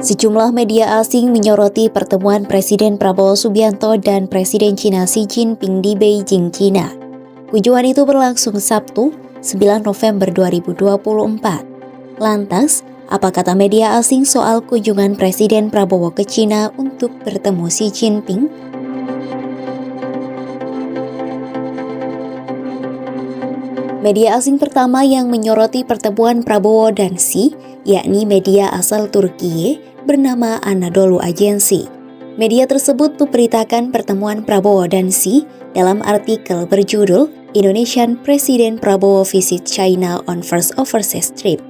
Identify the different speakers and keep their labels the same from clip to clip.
Speaker 1: Sejumlah media asing menyoroti pertemuan Presiden Prabowo Subianto dan Presiden China Xi Jinping di Beijing, China. Kunjungan itu berlangsung Sabtu, 9 November 2024. Lantas, apa kata media asing soal kunjungan Presiden Prabowo ke China untuk bertemu Xi Jinping? Media asing pertama yang menyoroti pertemuan Prabowo dan Xi, yakni media asal Turkiye bernama Anadolu Agency. Media tersebut memberitakan pertemuan Prabowo dan Xi dalam artikel berjudul Indonesian President Prabowo Visit China on First Overseas Trip.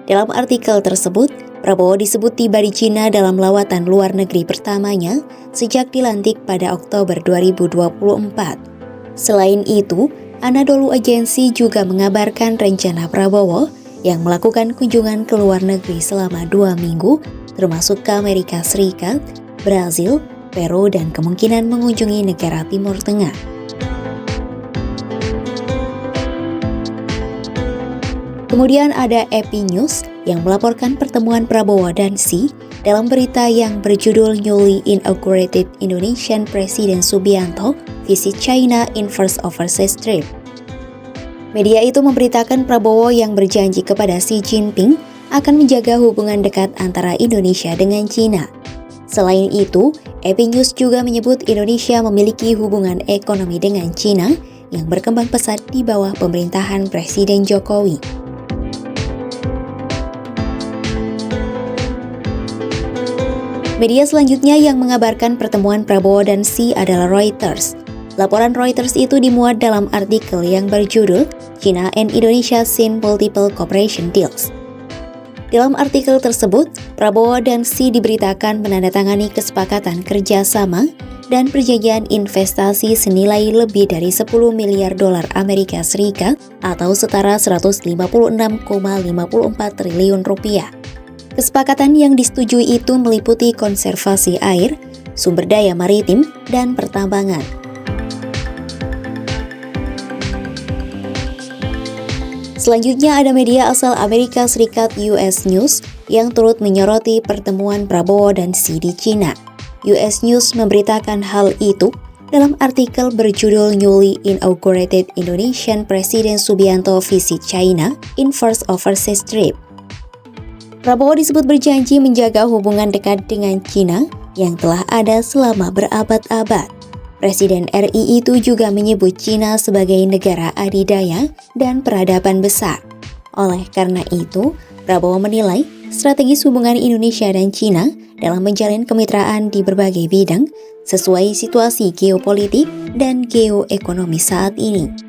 Speaker 1: Dalam artikel tersebut, Prabowo disebut tiba di China dalam lawatan luar negeri pertamanya sejak dilantik pada Oktober 2024. Selain itu, Anadolu Agency juga mengabarkan rencana Prabowo yang melakukan kunjungan ke luar negeri selama 2 minggu, termasuk ke Amerika Serikat, Brazil, Peru, dan kemungkinan mengunjungi negara Timur Tengah. Kemudian ada AP News yang melaporkan pertemuan Prabowo dan Xi dalam berita yang berjudul Newly Inaugurated Indonesian President Subianto Visit China in First Overseas Trip. Media itu memberitakan Prabowo yang berjanji kepada Xi Jinping akan menjaga hubungan dekat antara Indonesia dengan China. Selain itu, AP News juga menyebut Indonesia memiliki hubungan ekonomi dengan China yang berkembang pesat di bawah pemerintahan Presiden Jokowi. Media selanjutnya yang mengabarkan pertemuan Prabowo dan Xi adalah Reuters. Laporan Reuters itu dimuat dalam artikel yang berjudul China and Indonesia Sign Multiple Cooperation Deals. Dalam artikel tersebut, Prabowo dan Xi diberitakan menandatangani kesepakatan kerjasama dan perjanjian investasi senilai lebih dari 10 miliar dolar Amerika Serikat atau setara 156,54 triliun rupiah. Kesepakatan yang disetujui itu meliputi konservasi air, sumber daya maritim, dan pertambangan. Selanjutnya ada media asal Amerika Serikat US News yang turut menyoroti pertemuan Prabowo dan Xi di China. US News memberitakan hal itu dalam artikel berjudul Newly Inaugurated Indonesian President Subianto Visit China in First Overseas Trip. Prabowo disebut berjanji menjaga hubungan dekat dengan China yang telah ada selama berabad-abad. Presiden RI itu juga menyebut China sebagai negara adidaya dan peradaban besar. Oleh karena itu, Prabowo menilai strategis hubungan Indonesia dan China dalam menjalin kemitraan di berbagai bidang sesuai situasi geopolitik dan geoekonomi saat ini.